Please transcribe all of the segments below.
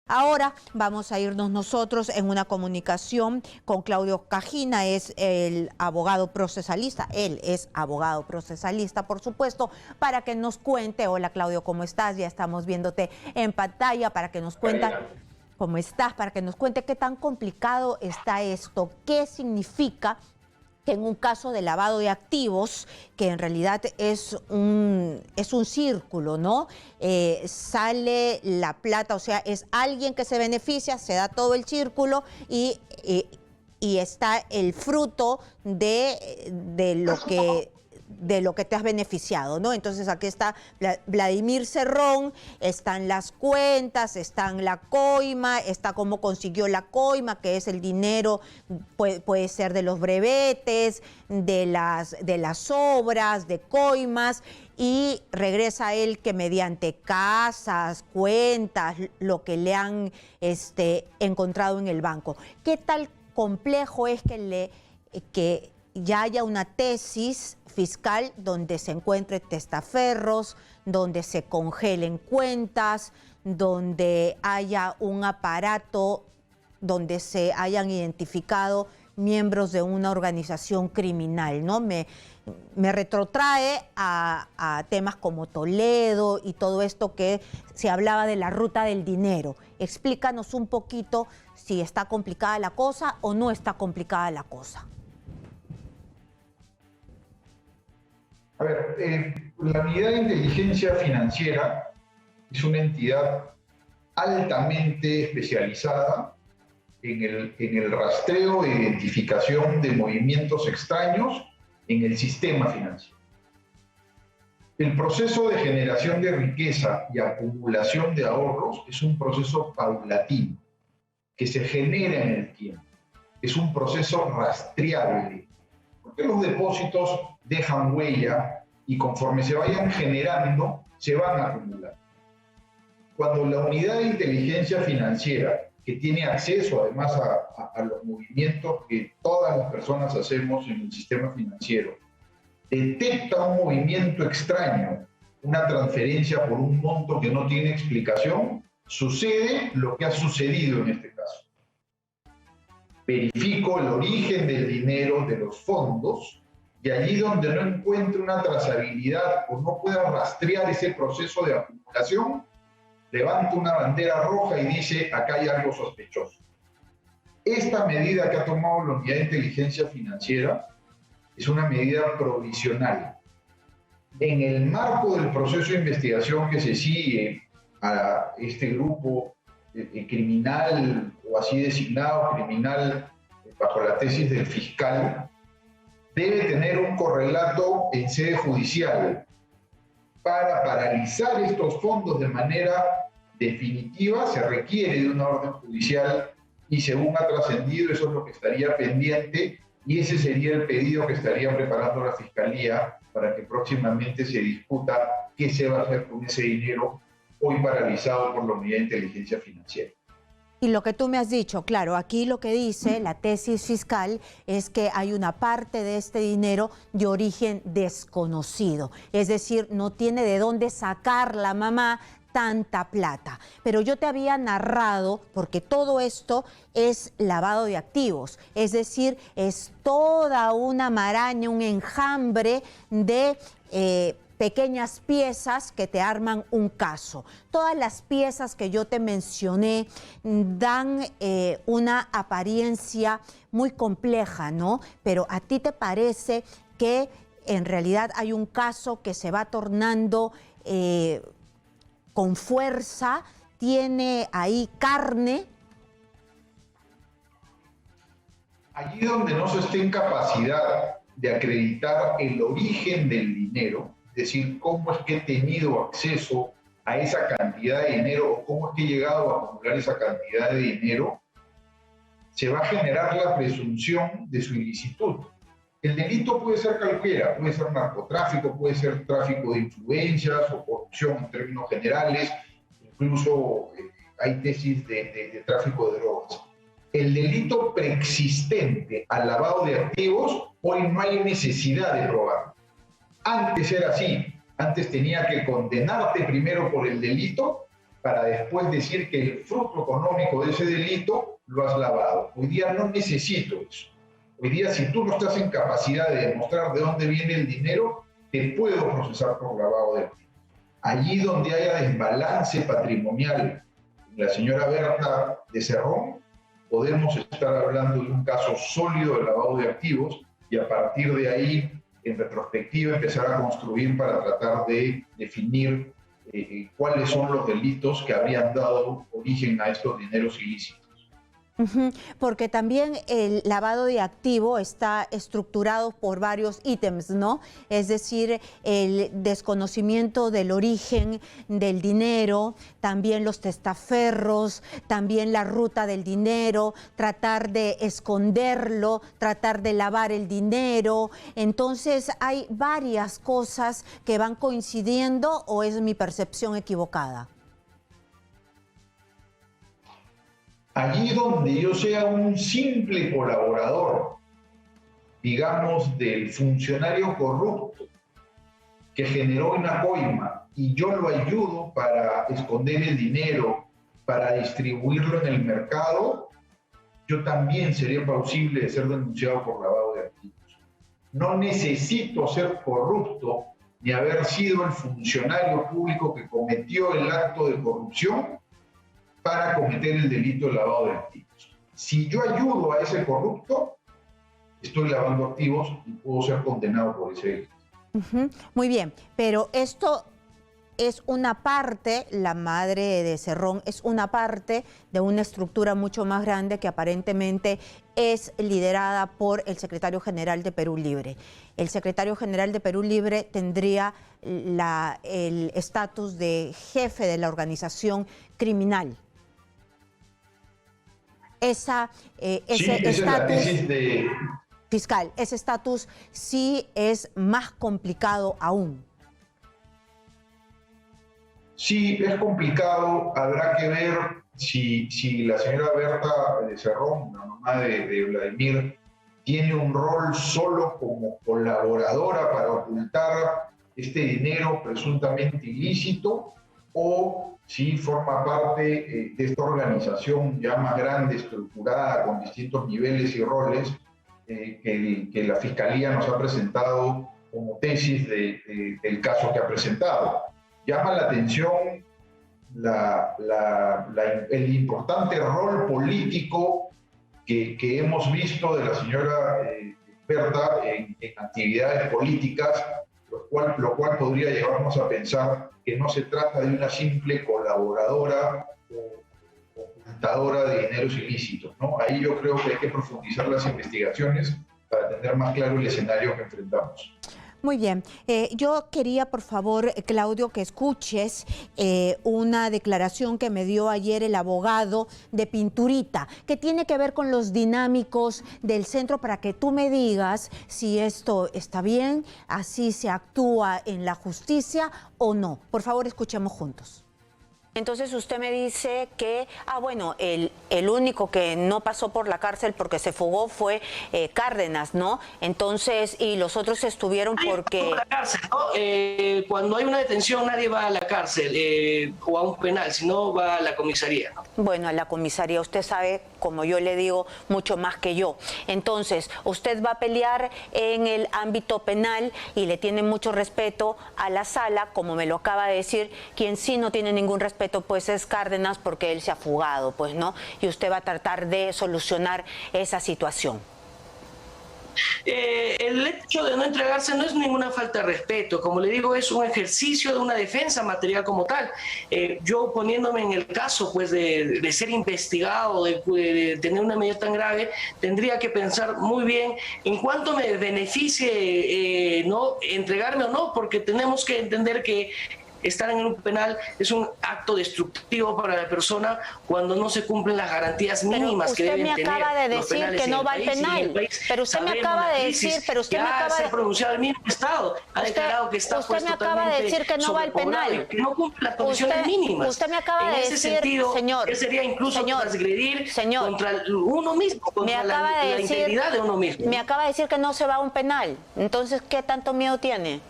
Ahora vamos a irnos nosotros en una comunicación con Claudio Cajina, es el abogado procesalista, él es abogado procesalista, por supuesto, para que nos cuente. Hola Claudio, ¿cómo estás? Ya estamos viéndote en pantalla para que nos cuente cómo estás, para que nos cuente qué tan complicado está esto, qué significa que en un caso de lavado de activos, que en realidad es un círculo, ¿no? Sale la plata, o sea, es alguien que se beneficia, se da todo el círculo y está el fruto de lo que te has beneficiado, ¿no? Entonces aquí está Vladimir Cerrón, están las cuentas, están la coima, está cómo consiguió la coima, que es el dinero, puede ser de los brevetes, de las obras, de coimas, y regresa él que mediante casas, cuentas, lo que le han encontrado en el banco. ¿Qué tal complejo es que ya haya una tesis fiscal donde se encuentren testaferros, donde se congelen cuentas, donde haya un aparato donde se hayan identificado miembros de una organización criminal, ¿no? Me retrotrae a temas como Toledo y todo esto que se hablaba de la ruta del dinero. Explícanos un poquito si está complicada la cosa o no está complicada la cosa. A ver, la Unidad de Inteligencia Financiera es una entidad altamente especializada en el rastreo e identificación de movimientos extraños en el sistema financiero. El proceso de generación de riqueza y acumulación de ahorros es un proceso paulatino que se genera en el tiempo. Es un proceso rastreable, porque los depósitos dejan huella y conforme se vayan generando, se van acumulando. Cuando la unidad de inteligencia financiera, que tiene acceso además a los movimientos que todas las personas hacemos en el sistema financiero, detecta un movimiento extraño, una transferencia por un monto que no tiene explicación, sucede lo que ha sucedido en este caso. Verifico el origen del dinero, de los fondos, y allí donde no encuentre una trazabilidad o no pueda rastrear ese proceso de acumulación, levanta una bandera roja y dice, acá hay algo sospechoso. Esta medida que ha tomado la Unidad de Inteligencia Financiera es una medida provisional. En el marco del proceso de investigación que se sigue a este grupo criminal, o así designado criminal, bajo la tesis del fiscal, debe tener un correlato en sede judicial para paralizar estos fondos de manera definitiva. Se requiere de una orden judicial y, según ha trascendido, eso es lo que estaría pendiente y ese sería el pedido que estaría preparando la Fiscalía para que próximamente se discuta qué se va a hacer con ese dinero hoy paralizado por la Unidad de Inteligencia Financiera. Y lo que tú me has dicho, claro, aquí lo que dice la tesis fiscal es que hay una parte de este dinero de origen desconocido, es decir, no tiene de dónde sacar la mamá tanta plata. Pero yo te había narrado, porque todo esto es lavado de activos, es decir, es toda una maraña, un enjambre de pequeñas piezas que te arman un caso. Todas las piezas que yo te mencioné dan una apariencia muy compleja, ¿no? Pero ¿a ti te parece que en realidad hay un caso que se va tornando con fuerza, tiene ahí carne? Allí donde no se esté en capacidad de acreditar el origen del dinero, es decir, cómo es que he tenido acceso a esa cantidad de dinero o cómo es que he llegado a acumular esa cantidad de dinero, se va a generar la presunción de su ilicitud. El delito puede ser cualquiera, puede ser narcotráfico, puede ser tráfico de influencias o corrupción en términos generales, incluso hay tesis de tráfico de drogas. El delito preexistente al lavado de activos, hoy no hay necesidad de probarlo. Antes era así, antes tenía que condenarte primero por el delito para después decir que el fruto económico de ese delito lo has lavado. Hoy día no necesito eso. Hoy día, si tú no estás en capacidad de demostrar de dónde viene el dinero, te puedo procesar por lavado de activos. Allí donde haya desbalance patrimonial, la señora Berta de Cerrón, podemos estar hablando de un caso sólido de lavado de activos y a partir de ahí, en retrospectiva, empezar a construir para tratar de definir cuáles son los delitos que habrían dado origen a estos dineros ilícitos. Porque también el lavado de activo está estructurado por varios ítems, ¿no? Es decir, el desconocimiento del origen del dinero, también los testaferros, también la ruta del dinero, tratar de esconderlo, tratar de lavar el dinero. Entonces, hay varias cosas que van coincidiendo, ¿o es mi percepción equivocada? Allí donde yo sea un simple colaborador, digamos, del funcionario corrupto que generó una coima y yo lo ayudo para esconder el dinero, para distribuirlo en el mercado, yo también sería plausible de ser denunciado por lavado de activos. No necesito ser corrupto ni haber sido el funcionario público que cometió el acto de corrupción para cometer el delito de lavado de activos. Si yo ayudo a ese corrupto, estoy lavando activos y puedo ser condenado por ese delito. Muy bien, pero esto es una parte, la madre de Cerrón es una parte de una estructura mucho más grande que aparentemente es liderada por el secretario general de Perú Libre. El secretario general de Perú Libre tendría el estatus de jefe de la organización criminal. Ese estatus fiscal, ese estatus sí es más complicado aún. Sí, es complicado. Habrá que ver si la señora Berta de Cerrón, la mamá de Vladimir, tiene un rol solo como colaboradora para ocultar este dinero presuntamente ilícito o si forma parte de esta organización ya más grande, estructurada, con distintos niveles y roles que la Fiscalía nos ha presentado como tesis del caso que ha presentado. Llama la atención el importante rol político que hemos visto de la señora Berta en actividades políticas, lo cual podría llevarnos a pensar que no se trata de una simple colaboradora o ocultadora de dineros ilícitos, ¿no? Ahí yo creo que hay que profundizar las investigaciones para tener más claro el escenario que enfrentamos. Muy bien. Yo quería, por favor, Claudio, que escuches una declaración que me dio ayer el abogado de Pinturita, que tiene que ver con los dinámicos del centro, para que tú me digas si esto está bien, así se actúa en la justicia o no. Por favor, escuchemos juntos. Entonces usted me dice que, bueno, el único que no pasó por la cárcel porque se fugó fue Cárdenas, ¿no? Entonces, y los otros estuvieron porque... La cárcel, ¿no? Cuando hay una detención nadie va a la cárcel o a un penal, sino va a la comisaría, ¿no? Bueno, a la comisaría, usted sabe, como yo le digo, mucho más que yo. Entonces, usted va a pelear en el ámbito penal y le tiene mucho respeto a la sala, como me lo acaba de decir. Quien sí no tiene ningún respeto pues es Cárdenas, porque él se ha fugado, pues, ¿no? Y usted va a tratar de solucionar esa situación. El hecho de no entregarse no es ninguna falta de respeto, como le digo, es un ejercicio de una defensa material como tal. Yo poniéndome en el caso pues de ser investigado, de tener una medida tan grave, tendría que pensar muy bien en cuánto me beneficie no entregarme o no, porque tenemos que entender que estar en un penal es un acto destructivo para la persona cuando no se cumplen las garantías mínimas que deben tener. Usted me acaba de decir que no va al penal. Pero usted me acaba de decir, se ha pronunciado el mismo Estado, ha declarado que está usted me acaba de decir que no va al penal, que no cumple las condiciones mínimas. Usted me acaba de decir, en ese sentido, señor, sería incluso transgredir contra uno mismo, contra la integridad de uno mismo. Me acaba de decir que no se va a un penal. Entonces, ¿qué tanto miedo tiene?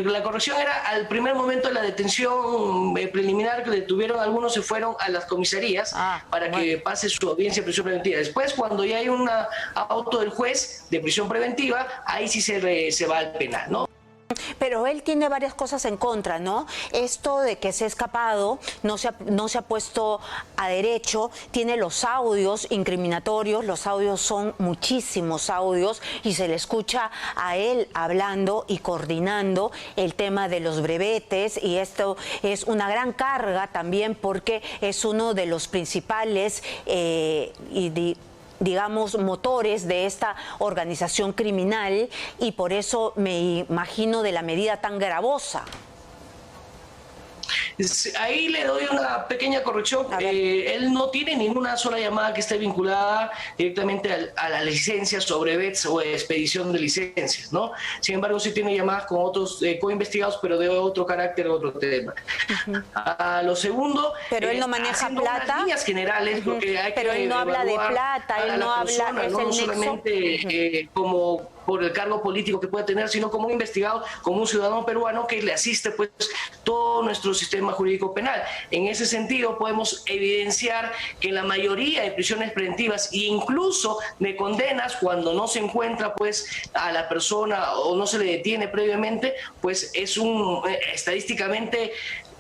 la corrección era al primer momento de la detención preliminar que detuvieron, algunos se fueron a las comisarías para que pase su audiencia de prisión preventiva. Después, cuando ya hay un auto del juez de prisión preventiva, ahí sí se va al penal, ¿no? Pero él tiene varias cosas en contra, ¿no? Esto de que se ha escapado, no se ha puesto a derecho, tiene los audios incriminatorios, los audios son muchísimos audios y se le escucha a él hablando y coordinando el tema de los brevetes, y esto es una gran carga también porque es uno de los principales digamos, motores de esta organización criminal, y por eso me imagino de la medida tan gravosa. Ahí le doy una pequeña corrección. Él no tiene ninguna sola llamada que esté vinculada directamente a las licencias o brevets o expedición de licencias, ¿no? Sin embargo, sí tiene llamadas con otros coinvestigados, pero de otro carácter, otro tema. A lo segundo, pero él no maneja plata. Líneas generales, porque hay pero que él no habla de plata, él no habla, persona, es no el solamente como por el cargo político que puede tener, sino como un investigado, como un ciudadano peruano que le asiste pues todo nuestro sistema jurídico penal. En ese sentido podemos evidenciar que la mayoría de prisiones preventivas e incluso de condenas, cuando no se encuentra pues a la persona o no se le detiene previamente, pues es estadísticamente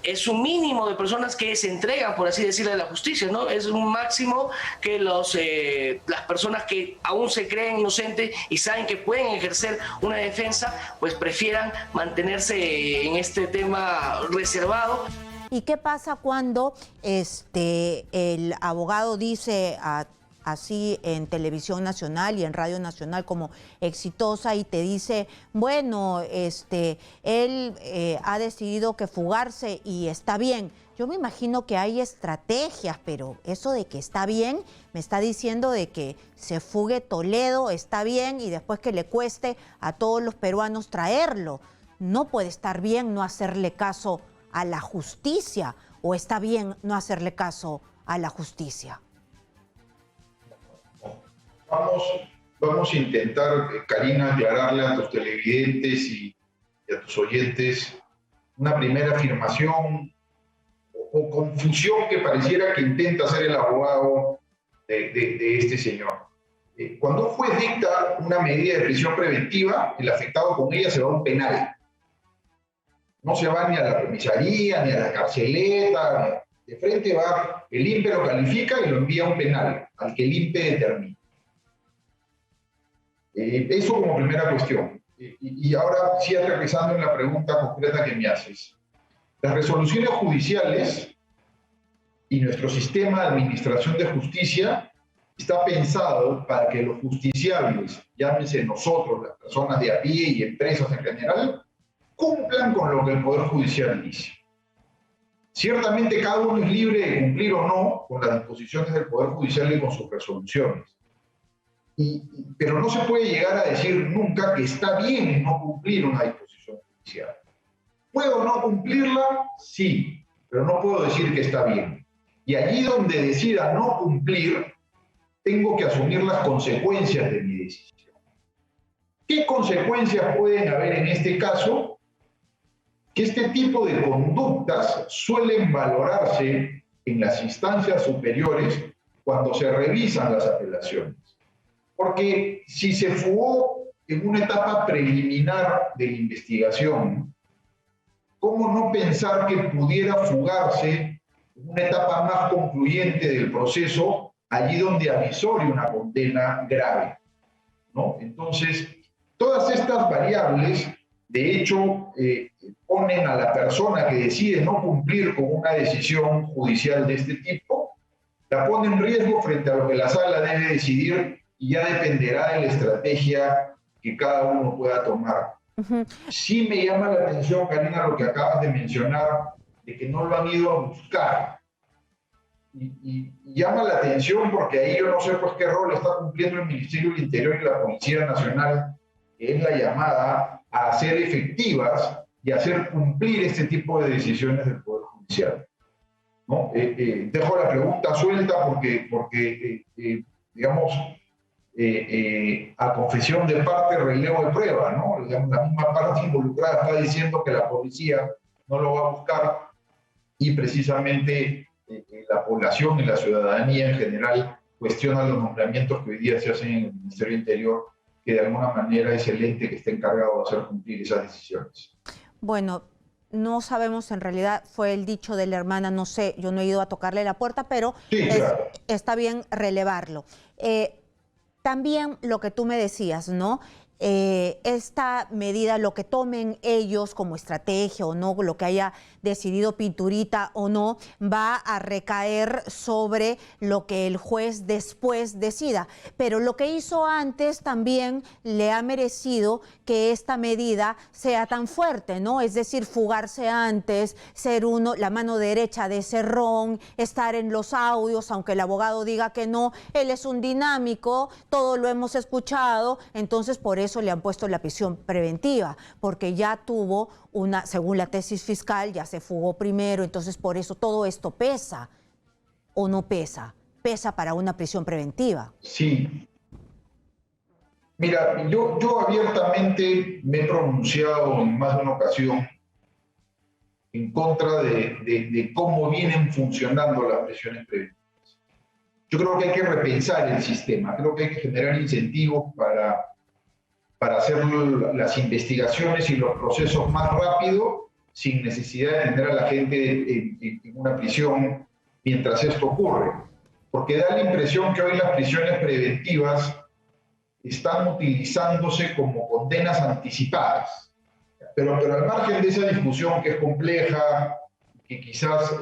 es un mínimo de personas que se entregan, por así decirlo, a la justicia, ¿no? Es un máximo que las personas que aún se creen inocentes y saben que pueden ejercer una defensa, pues prefieran mantenerse en este tema reservado. ¿Y qué pasa cuando el abogado dice así en Televisión Nacional y en Radio Nacional como Exitosa y te dice, bueno, él ha decidido que fugarse y está bien? Yo me imagino que hay estrategias, pero eso de que está bien, me está diciendo de que se fugue Toledo, está bien, y después que le cueste a todos los peruanos traerlo. No puede estar bien no hacerle caso a la justicia, o está bien no hacerle caso a la justicia. Vamos a intentar, Karina, aclararle a tus televidentes y a tus oyentes una primera afirmación o confusión que pareciera que intenta hacer el abogado de este señor. Cuando un juez dicta una medida de prisión preventiva, el afectado con ella se va a un penal. No se va ni a la comisaría, ni a la carceleta. De frente va, el INPE lo califica y lo envía a un penal, al que el INPE determine. Eso como primera cuestión. Y ahora sí, aterrizando en la pregunta concreta que me haces. Las resoluciones judiciales y nuestro sistema de administración de justicia está pensado para que los justiciables, llámense nosotros, las personas de a pie y empresas en general, cumplan con lo que el Poder Judicial dice. Ciertamente cada uno es libre de cumplir o no con las disposiciones del Poder Judicial y con sus resoluciones. Pero no se puede llegar a decir nunca que está bien no cumplir una disposición judicial. ¿Puedo no cumplirla? Sí, pero no puedo decir que está bien. Y allí donde decida no cumplir, tengo que asumir las consecuencias de mi decisión. ¿Qué consecuencias pueden haber en este caso? Que este tipo de conductas suelen valorarse en las instancias superiores cuando se revisan las apelaciones. Porque si se fugó en una etapa preliminar de la investigación, ¿cómo no pensar que pudiera fugarse en una etapa más concluyente del proceso, allí donde avisore una condena grave, ¿no? Entonces, todas estas variables, de hecho, ponen a la persona que decide no cumplir con una decisión judicial de este tipo, la pone en riesgo frente a lo que la sala debe decidir, y ya dependerá de la estrategia que cada uno pueda tomar. Sí me llama la atención, Karina, lo que acabas de mencionar, de que no lo han ido a buscar. Y llama la atención porque ahí yo no sé pues qué rol está cumpliendo el Ministerio del Interior y la Policía Nacional, que es la llamada a hacer efectivas y hacer cumplir este tipo de decisiones del Poder Judicial, ¿no? Dejo la pregunta suelta porque digamos, a confesión de parte, relevo de prueba, ¿no? La misma parte involucrada está diciendo que la policía no lo va a buscar y precisamente la población y la ciudadanía en general cuestiona los nombramientos que hoy día se hacen en el Ministerio del Interior, que de alguna manera es el ente que está encargado de hacer cumplir esas decisiones. Bueno, no sabemos, en realidad fue el dicho de la hermana, no sé, yo no he ido a tocarle la puerta, pero Sí, claro. está bien relevarlo. También lo que tú me decías, ¿no? Esta medida, lo que tomen ellos como estrategia o no, lo que haya decidido Pinturita o no, va a recaer sobre lo que el juez después decida. Pero lo que hizo antes también le ha merecido que esta medida sea tan fuerte, ¿no? Es decir, fugarse antes, ser uno, la mano derecha de Cerrón, estar en los audios, aunque el abogado diga que no, él es un dinámico, todo lo hemos escuchado, entonces por eso le han puesto la prisión preventiva, porque ya tuvo una, según la tesis fiscal, ya se fugó primero, entonces por eso todo esto pesa, ¿o no pesa? Pesa para una prisión preventiva. Sí. Mira, yo abiertamente me he pronunciado en más de una ocasión en contra de cómo vienen funcionando las prisiones preventivas. Yo creo que hay que repensar el sistema, creo que hay que generar incentivos para hacer las investigaciones y los procesos más rápido, sin necesidad de tener a la gente en una prisión mientras esto ocurre. Porque da la impresión que hoy las prisiones preventivas están utilizándose como condenas anticipadas. Pero al margen de esa discusión que es compleja, que quizás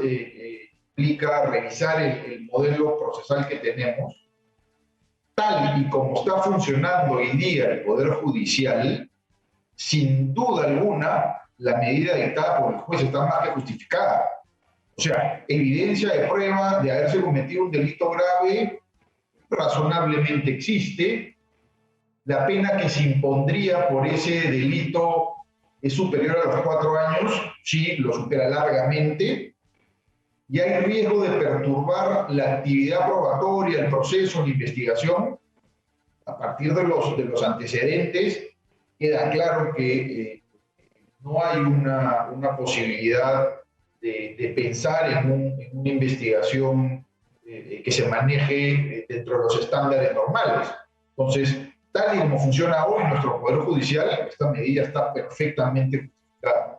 implica revisar el modelo procesal que tenemos, tal y como está funcionando hoy día el Poder Judicial, sin duda alguna, la medida dictada por el juez está más que justificada. O sea, evidencia de prueba de haberse cometido un delito grave razonablemente existe. La pena que se impondría por ese delito es superior a los 4 años, sí, lo supera largamente. Y hay riesgo de perturbar la actividad probatoria, el proceso, la investigación. A partir de los antecedentes, queda claro que no hay una posibilidad de pensar en una investigación que se maneje dentro de los estándares normales. Entonces, tal y como funciona hoy nuestro Poder Judicial, esta medida está perfectamente justificada.